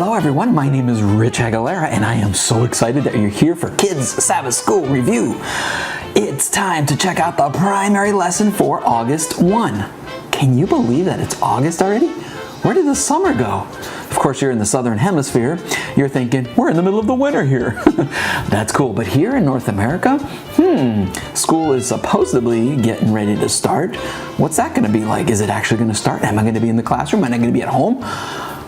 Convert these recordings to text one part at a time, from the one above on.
Hello everyone, my name is Rich Aguilera and I am so excited that you're here for Kids Sabbath School Review. It's time to check out the primary lesson for August 1. Can you believe that it's August already? Where did the summer go? Of course, you're in the southern hemisphere. You're thinking, we're in the middle of the winter here. That's cool, but here in North America, school is supposedly getting ready to start. What's that gonna be like? Is it actually gonna start? Am I gonna be in the classroom? Am I gonna be at home?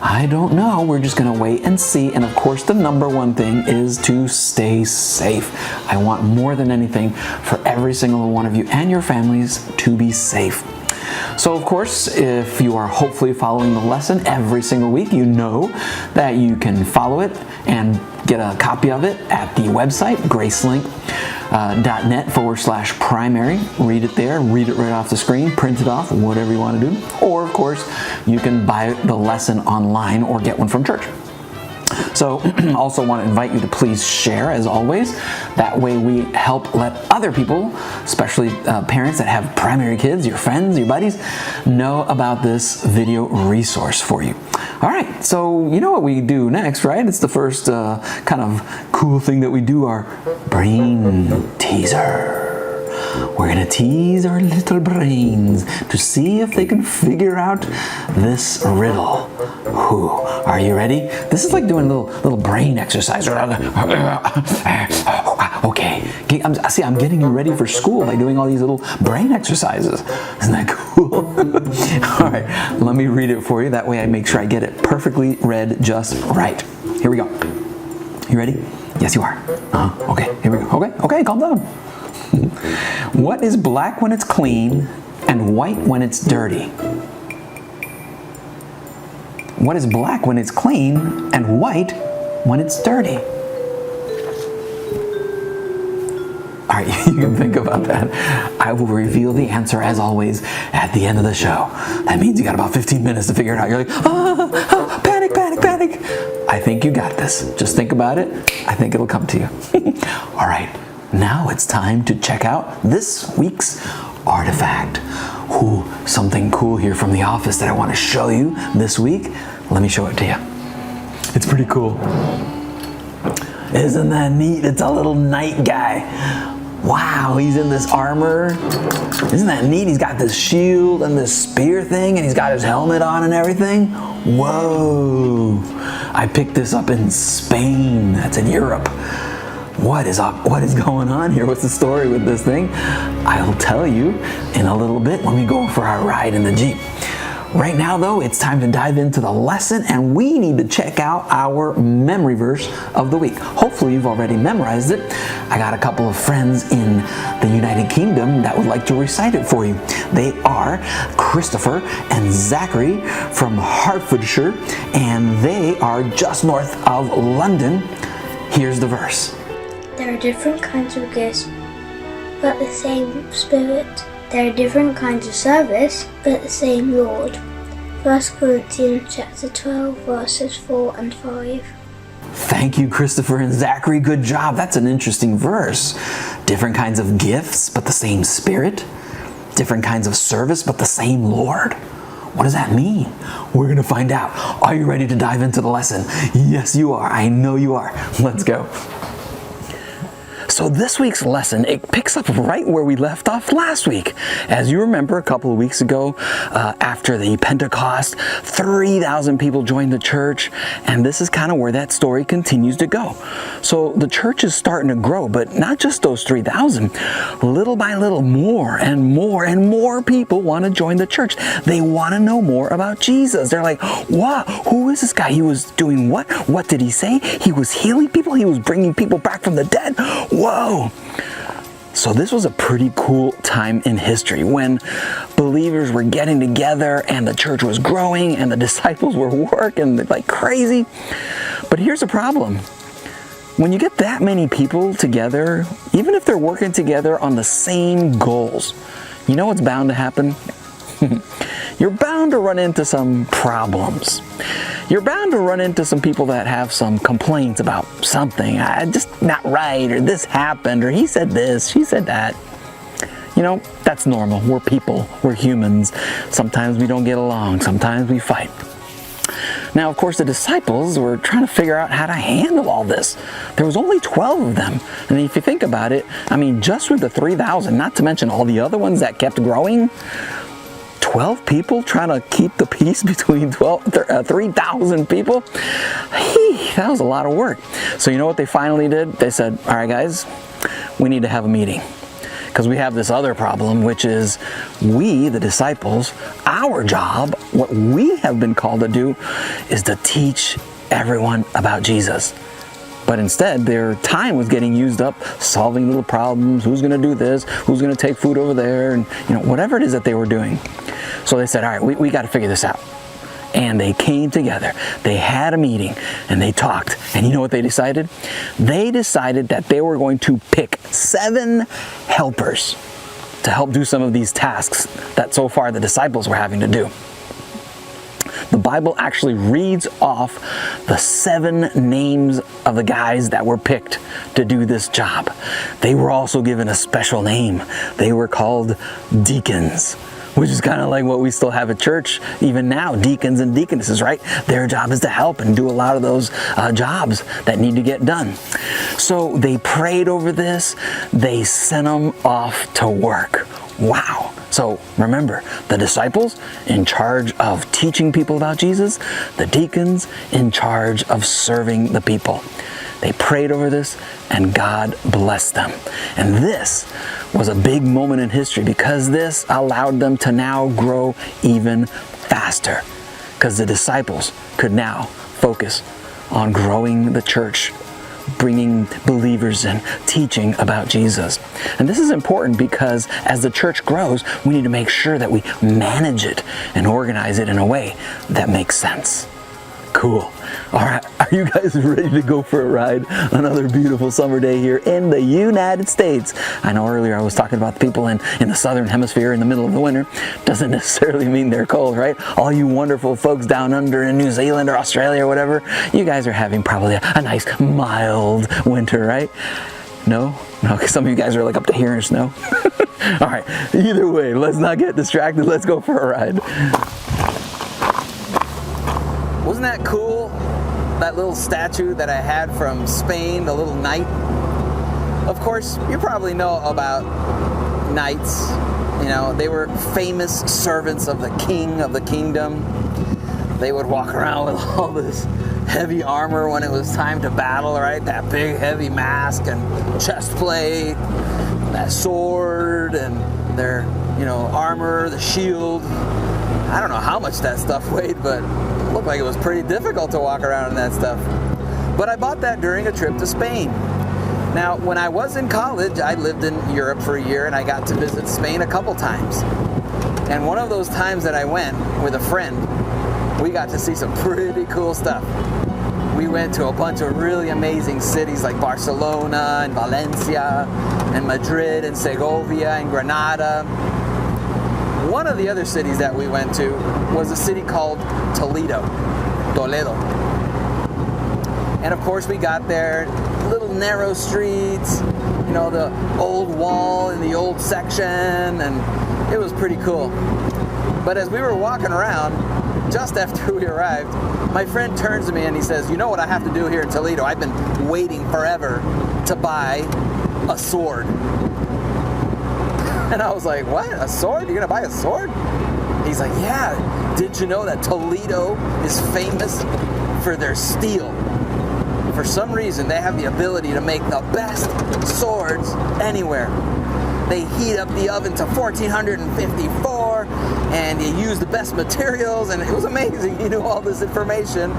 I don't know. We're just gonna wait and see. And of course, the number one thing is to stay safe. I want more than anything for every single one of you and your families to be safe. So of course, if you are hopefully following the lesson every single week, you know that you can follow it and get a copy of it at the website, gracelink.net/primary. Read it there, read it right off the screen, print it off, whatever you want to do. Or of course, you can buy the lesson online or get one from church. So also want to invite you to please share as always. That way we help let other people, especially parents that have primary kids, your friends, your buddies, know about this video resource for you. All right, so you know what we do next, right? It's the first kind of cool thing that we do, our brain teaser. We're gonna tease our little brains to see if they can figure out this riddle. Ooh, are you ready? This is like doing a little brain exercise. Okay, I'm getting you ready for school by doing all these little brain exercises. Isn't that cool? All right, let me read it for you. That way I make sure I get it perfectly read just right. Here we go. You ready? Yes, you are. Okay, here we go. Okay, calm down. What is black when it's clean and white when it's dirty? What is black when it's clean and white when it's dirty? All right, you can think about that. I will reveal the answer as always at the end of the show. That means you got about 15 minutes to figure it out. You're like, panic, panic, panic. I think you got this. Just think about it. I think it'll come to you. All right. Now it's time to check out this week's artifact. Ooh, something cool here from the office that I want to show you this week. Let me show it to you. It's pretty cool. Isn't that neat? It's a little knight guy. Wow, he's in this armor. Isn't that neat? He's got this shield and this spear thing, and he's got his helmet on and everything. Whoa. I picked this up in Spain. That's in Europe. What is going on here? What's the story with this thing? I'll tell you in a little bit when we go for our ride in the Jeep. Right now though, it's time to dive into the lesson and we need to check out our memory verse of the week. Hopefully you've already memorized it. I got a couple of friends in the United Kingdom that would like to recite it for you. They are Christopher and Zachary from Hertfordshire, and they are just north of London. Here's the verse. There are different kinds of gifts, but the same Spirit. There are different kinds of service, but the same Lord. 1 Corinthians chapter 12, verses 4 and 5. Thank you, Christopher and Zachary. Good job. That's an interesting verse. Different kinds of gifts, but the same Spirit. Different kinds of service, but the same Lord. What does that mean? We're going to find out. Are you ready to dive into the lesson? Yes, you are. I know you are. Let's go. So this week's lesson, it picks up right where we left off last week. As you remember, a couple of weeks ago, after the Pentecost, 3,000 people joined the church, and this is kind of where that story continues to go. So the church is starting to grow, but not just those 3,000. Little by little, more and more and more people want to join the church. They want to know more about Jesus. They're like, what? Who is this guy? He was doing what? What did he say? He was healing people? He was bringing people back from the dead? Whoa! So this was a pretty cool time in history when believers were getting together and the church was growing and the disciples were working like crazy. But here's a problem. When you get that many people together, even if they're working together on the same goals, you know what's bound to happen? You're bound to run into some problems. You're bound to run into some people that have some complaints about something. Just not right, or this happened, or he said this, she said that. You know, that's normal. We're people. We're humans. Sometimes we don't get along. Sometimes we fight. Now, of course, the disciples were trying to figure out how to handle all this. There was only 12 of them. And if you think about it, I mean, just with the 3,000, not to mention all the other ones that kept growing, 12 people trying to keep the peace between 3,000 people? That was a lot of work. So you know what they finally did? They said, all right, guys, we need to have a meeting. Because we have this other problem, which is we, the disciples, our job, what we have been called to do, is to teach everyone about Jesus. But instead, their time was getting used up solving little problems. Who's going to do this? Who's going to take food over there? And whatever it is that they were doing. So they said, all right, we got to figure this out. And they came together, they had a meeting, and they talked. And you know what they decided? They decided that they were going to pick 7 helpers to help do some of these tasks that so far the disciples were having to do. The Bible actually reads off the 7 names of the guys that were picked to do this job. They were also given a special name. They were called deacons, which is kind of like what we still have at church even now, deacons and deaconesses, right? Their job is to help and do a lot of those jobs that need to get done. So they prayed over this. They sent them off to work. Wow. So remember, the disciples in charge of teaching people about Jesus, the deacons in charge of serving the people. They prayed over this, and God blessed them. And this was a big moment in history because this allowed them to now grow even faster, because the disciples could now focus on growing the church, bringing believers in, teaching about Jesus. And this is important because as the church grows, we need to make sure that we manage it and organize it in a way that makes sense. Cool. All right, are you guys ready to go for a ride? Another beautiful summer day here in the United States. I know earlier I was talking about the people in the southern hemisphere in the middle of the winter. Doesn't necessarily mean they're cold, right? All you wonderful folks down under in New Zealand or Australia or whatever, you guys are having probably a nice mild winter, right? No? No, because some of you guys are like up to here in snow. All right, either way, let's not get distracted. Let's go for a ride. Wasn't that cool? That little statue that I had from Spain, the little knight. Of course, you probably know about knights. They were famous servants of the king of the kingdom. They would walk around with all this heavy armor when it was time to battle, right? That big heavy mask and chest plate, that sword and their, armor, the shield. I don't know how much that stuff weighed, but it looked like it was pretty difficult to walk around in that stuff. But I bought that during a trip to Spain. Now, when I was in college, I lived in Europe for a year and I got to visit Spain a couple times. And one of those times that I went with a friend, we got to see some pretty cool stuff. We went to a bunch of really amazing cities like Barcelona and Valencia and Madrid and Segovia and Granada. One of the other cities that we went to was a city called Toledo. And of course we got there, little narrow streets, the old wall in the old section, and it was pretty cool. But as we were walking around, just after we arrived, my friend turns to me and he says, you know what I have to do here in Toledo? I've been waiting forever to buy a sword. And I was like, what? A sword? You're going to buy a sword? He's like, yeah. Did you know that Toledo is famous for their steel? For some reason, they have the ability to make the best swords anywhere. They heat up the oven to 1454, and you use the best materials, and it was amazing. He knew all this information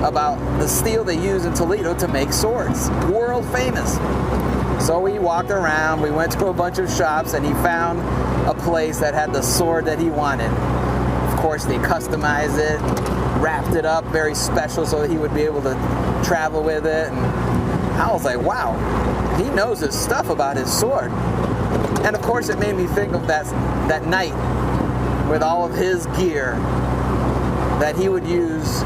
about the steel they use in Toledo to make swords. World famous. So we walked around, we went to a bunch of shops, and he found a place that had the sword that he wanted. Of course, they customized it, wrapped it up very special so that he would be able to travel with it. And I was like, wow, he knows his stuff about his sword. And of course, it made me think of that knight with all of his gear that he would use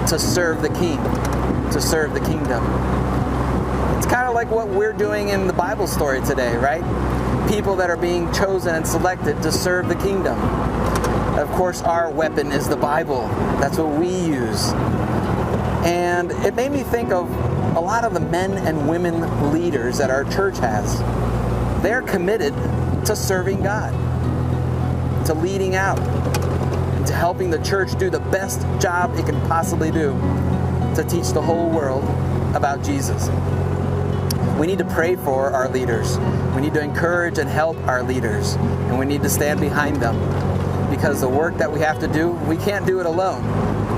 to serve the king, to serve the kingdom. It's kind of like what we're doing in the Bible story today, right? people that are being chosen and selected to serve the kingdom. Of course, our weapon is the Bible. That's what we use. And it made me think of a lot of the men and women leaders that our church has. They're committed to serving God, to leading out, and to helping the church do the best job it can possibly do to teach the whole world about Jesus. We need to pray for our leaders. We need to encourage and help our leaders, and we need to stand behind them, because the work that we have to do, we can't do it alone.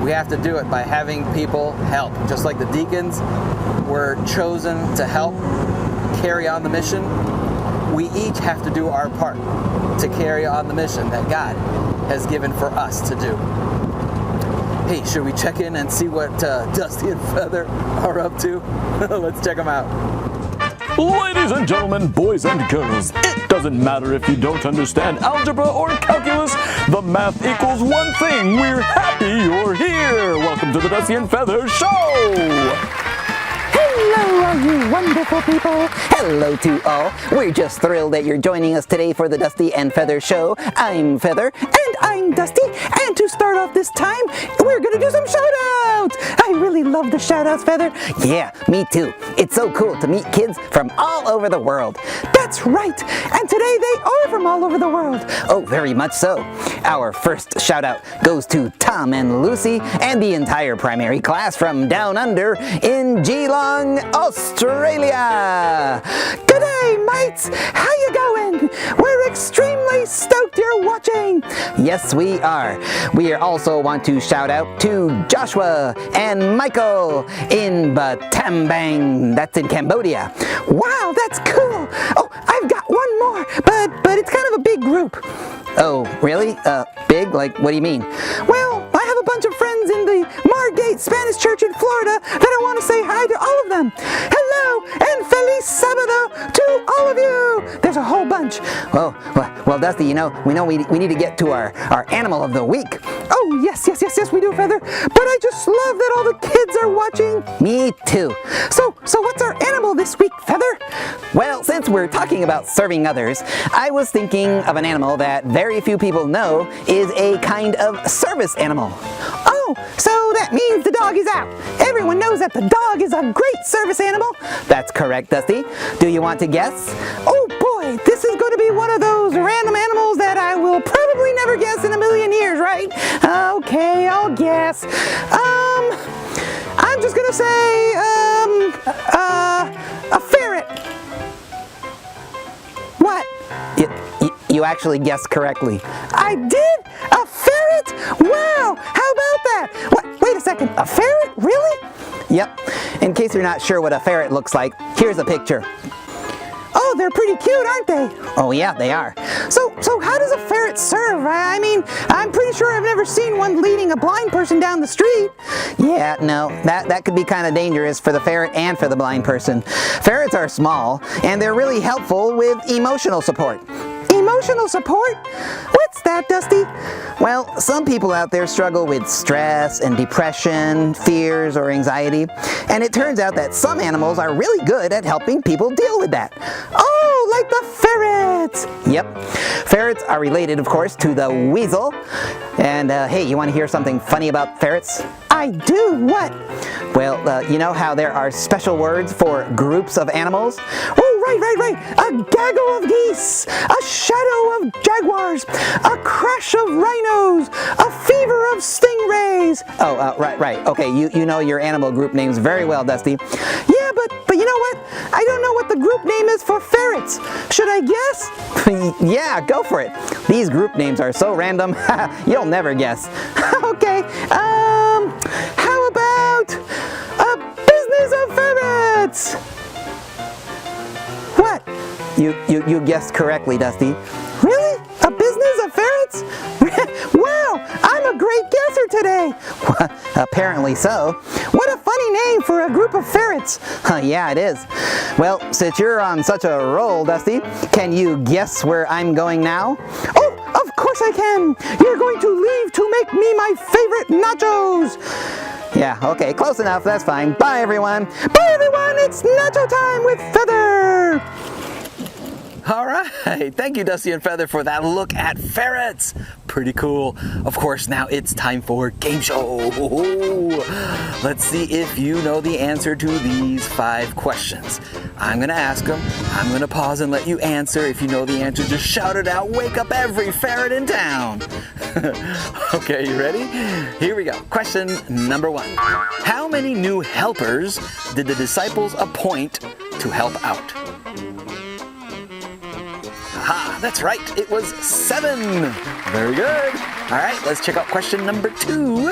We have to do it by having people help. Just like the deacons were chosen to help carry on the mission, we each have to do our part to carry on the mission that God has given for us to do. Hey, should we check in and see what Dusty and Feather are up to? Let's check them out. Ladies and gentlemen, boys and girls, it doesn't matter if you don't understand algebra or calculus. The math equals one thing. We're happy you're here. Welcome to the Dusty and Feather Show. Hello, all you wonderful people. Hello to all. We're just thrilled that you're joining us today for the Dusty and Feather Show. I'm Feather. And I'm Dusty. And to start off this time, we're going to do some shout-outs. I really love the shout-outs, Feather. Yeah, me too. It's so cool to meet kids from all over the world. That's right. And today they are from all over the world. Oh, very much so. Our first shout-out goes to Tom and Lucy and the entire primary class from down under in Geelong, Australia. Good day, mates. How you going? We're extremely stoked you're watching. Yes, we are. We also want to shout out to Joshua and Michael in Battambang. That's in Cambodia. Wow, that's cool. Oh, I've got one more, but it's kind of a big group. Oh, really? Big? Like, what do you mean? Well, I have a bunch of friends in the Margate Spanish Church in Florida that I want to say hi to all of them. Hello and Feliz Sábado to all of you. There's a whole bunch. Well, Dusty, we need to get to our animal of the week. Oh, yes, we do, Feather. But I just love that all the kids are watching. Me too. So what's our animal this week, Feather? Well, since we're talking about serving others, I was thinking of an animal that very few people know is a kind of service animal. Oh, so that means the dog is out. Everyone knows that the dog is a great service animal. That's correct, Dusty. Do you want to guess? Oh boy, this is going to be one of those random animals that I will probably never guess in a million years, right? Okay, I'll guess. I'm just going to say, a ferret. What? You actually guessed correctly. I did? A ferret? Wow! How about that? What? Wait a second. A ferret? Really? Yep. In case you're not sure what a ferret looks like, here's a picture. Oh, they're pretty cute, aren't they? Oh yeah, they are. So how does a ferret serve? I mean, I'm pretty sure I've never seen one leading a blind person down the street. Yeah, no, that could be kind of dangerous for the ferret and for the blind person. Ferrets are small, and they're really helpful with emotional support. Emotional support? What's that, Dusty? Well, some people out there struggle with stress and depression, fears, or anxiety, and it turns out that some animals are really good at helping people deal with that. Oh, like the ferrets! Yep. Ferrets are related, of course, to the weasel. And hey, you want to hear something funny about ferrets? I do. What? Well, you know how there are special words for groups of animals? Oh, right. A gaggle of geese, a shadow of jaguars, a crash of rhinos, a fever of stingrays. Oh, right. Okay, you know your animal group names very well, Dusty. Yeah, but you know what? I don't know what the group name is for ferrets. Should I guess? Yeah, go for it. These group names are so random, you'll never guess. Okay, how about a business of ferrets? What? You guessed correctly, Dusty. Really? A business of ferrets? Wow, I'm a great guesser today. Apparently so. What a funny name for a group of ferrets. Yeah, it is. Well, since you're on such a roll, Dusty, can you guess where I'm going now? Oh, of course I can. You're going to leave to make me my favorite nachos. Yeah, okay, close enough. That's fine. Bye, everyone. Bye, everyone. It's nacho time with Feather. All right. Thank you, Dusty and Feather, for that look at ferrets. Pretty cool. Of course, now it's time for game show. Let's see if you know the answer to these 5 questions. I'm going to ask them. I'm going to pause and let you answer. If you know the answer, just shout it out. Wake up every ferret in town. Okay, you ready? Here we go. Question number 1. How many new helpers did the disciples appoint to help out? Aha, that's right. It was 7. Very good. All right, let's check out question number 2.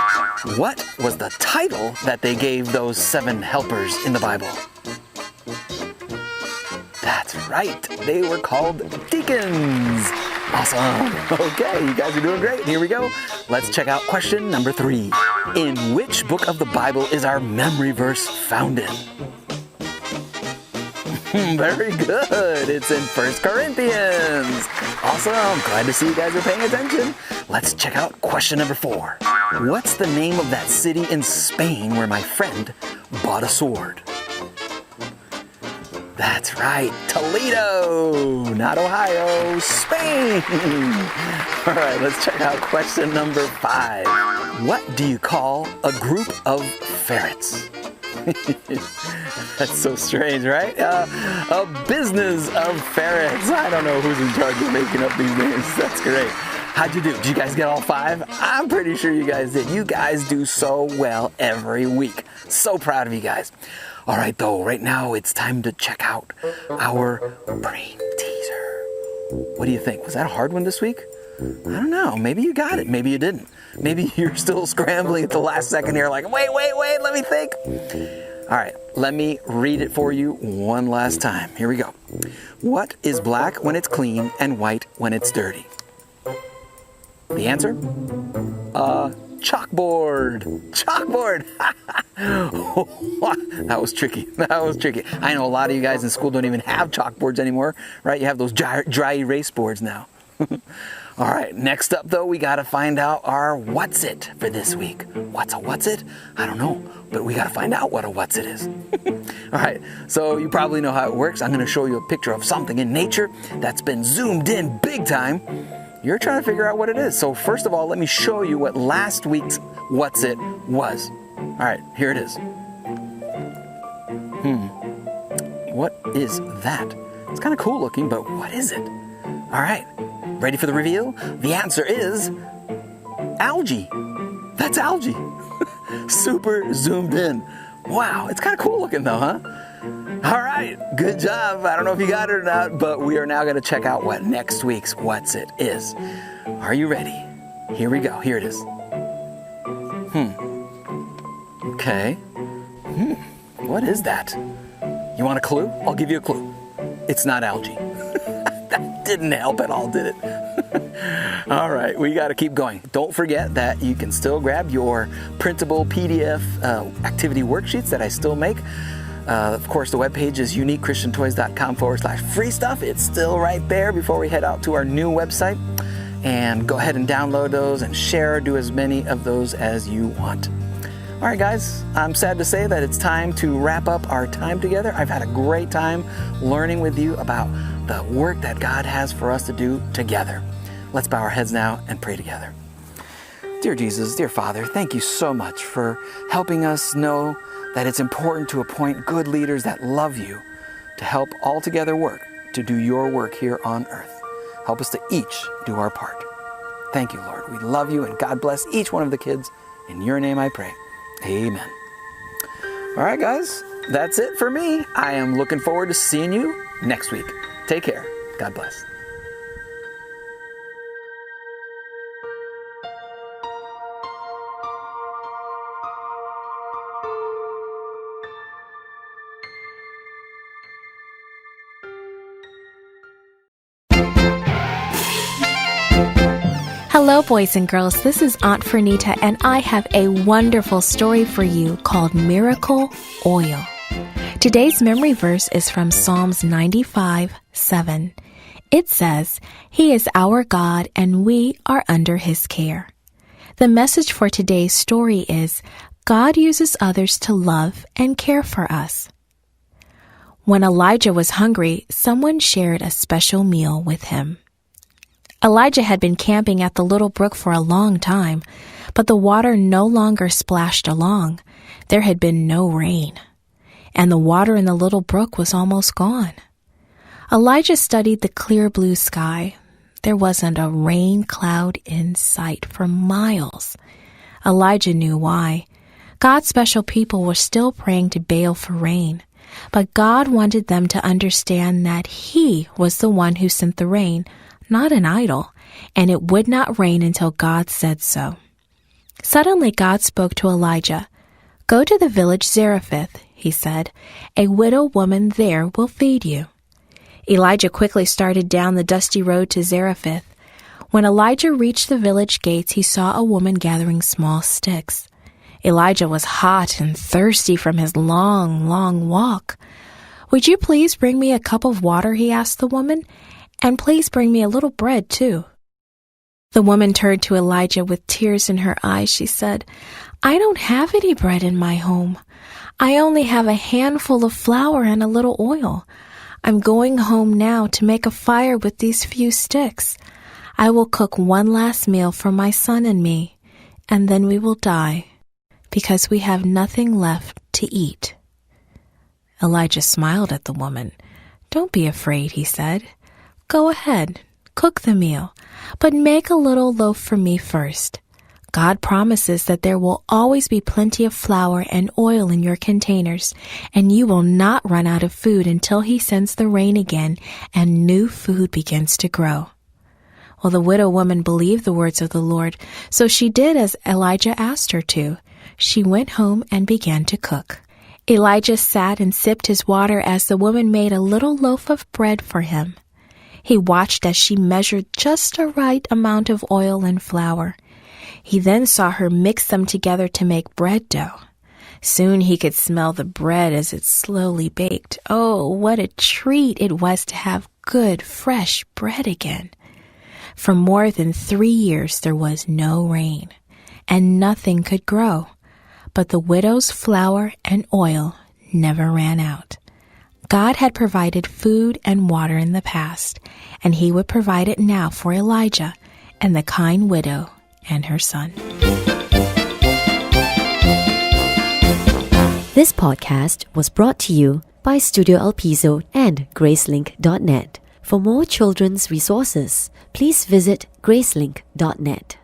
What was the title that they gave those 7 helpers in the Bible? That's right. They were called deacons. Awesome. Okay, you guys are doing great. Here we go. Let's check out question number 3. In which book of the Bible is our memory verse found in? Very good. It's in 1 Corinthians. Awesome. Glad to see you guys are paying attention. Let's check out question number 4. What's the name of that city in Spain where my friend bought a sword? That's right. Toledo. Not Ohio. Spain. All right, let's check out question number 5. What do you call a group of ferrets? That's so strange, right? A business of ferrets. I don't know who's in charge of making up these names. That's great. How'd you do? Did you guys get all 5? I'm pretty sure you guys did. You guys do so well every week. So proud of you guys. All right, though, right now it's time to check out our brain teaser. What do you think? Was that a hard one this week? I don't know. Maybe you got it. Maybe you didn't. Maybe you're still scrambling at the last second here like, wait, let me think. All right, let me read it for you one last time. Here we go. What is black when it's clean and white when it's dirty? The answer? Chalkboard. Chalkboard. That was tricky. I know a lot of you guys in school don't even have chalkboards anymore, right? You have those dry erase boards now. All right, next up though, we got to find out our what's it for this week. What's it? I don't know, but we got to find out what a what's it is. All right, so you probably know how it works. I'm going to show you a picture of something in nature that's been zoomed in big time. You're trying to figure out what it is. So first of all, let me show you what last week's what's it was. All right, here it is. What is that? It's kind of cool looking, but what is it? All right, ready for the reveal? The answer is algae. That's algae. Super zoomed in. Wow, it's kind of cool looking though, huh? All right, good job. I don't know if you got it or not, but we are now going to check out what next week's What's It is. Are you ready? Here we go. Here it is. Okay. What is that? You want a clue? I'll give you a clue. It's not algae. That didn't help at all, did it? All right, we got to keep going. Don't forget that you can still grab your printable PDF activity worksheets that I still make. Of course, the webpage is uniquechristiantoys.com/free stuff. It's still right there before we head out to our new website. And go ahead and download those and share. Do as many of those as you want. All right, guys, I'm sad to say that it's time to wrap up our time together. I've had a great time learning with you about the work that God has for us to do together. Let's bow our heads now and pray together. Dear Jesus, dear Father, thank you so much for helping us know that it's important to appoint good leaders that love you to help all together work to do your work here on earth. Help us to each do our part. Thank you, Lord. We love you, and God bless each one of the kids. In your name I pray. Amen. All right, guys, that's it for me. I am looking forward to seeing you next week. Take care. God bless. Hello, boys and girls. This is Aunt Fernita, and I have a wonderful story for you called Miracle Oil. Today's memory verse is from Psalms 95:7. It says, "He is our God, and we are under His care." The message for today's story is, God uses others to love and care for us. When Elijah was hungry, someone shared a special meal with him. Elijah had been camping at the little brook for a long time, but the water no longer splashed along. There had been no rain, and the water in the little brook was almost gone. Elijah studied the clear blue sky. There wasn't a rain cloud in sight for miles. Elijah knew why. God's special people were still praying to Baal for rain, but God wanted them to understand that He was the one who sent the rain, not an idol, and it would not rain until God said so. Suddenly God spoke to Elijah. "Go to the village Zarephath," he said. "A widow woman there will feed you." Elijah quickly started down the dusty road to Zarephath. When Elijah reached the village gates, he saw a woman gathering small sticks. Elijah was hot and thirsty from his long walk. "Would you please bring me a cup of water?" he asked the woman. "And please bring me a little bread, too." The woman turned to Elijah with tears in her eyes. She said, "I don't have any bread in my home. I only have a handful of flour and a little oil. I'm going home now to make a fire with these few sticks. I will cook one last meal for my son and me, and then we will die, because we have nothing left to eat." Elijah smiled at the woman. "Don't be afraid," he said. "Go ahead, cook the meal, but make a little loaf for me first. God promises that there will always be plenty of flour and oil in your containers, and you will not run out of food until He sends the rain again and new food begins to grow." Well, the widow woman believed the words of the Lord, so she did as Elijah asked her to. She went home and began to cook. Elijah sat and sipped his water as the woman made a little loaf of bread for him. He watched as she measured just the right amount of oil and flour. He then saw her mix them together to make bread dough. Soon he could smell the bread as it slowly baked. Oh, what a treat it was to have good, fresh bread again. For more than 3 years there was no rain, and nothing could grow. But the widow's flour and oil never ran out. God had provided food and water in the past, and He would provide it now for Elijah and the kind widow and her son. This podcast was brought to you by Studio El Piso and Gracelink.net. For more children's resources, please visit Gracelink.net.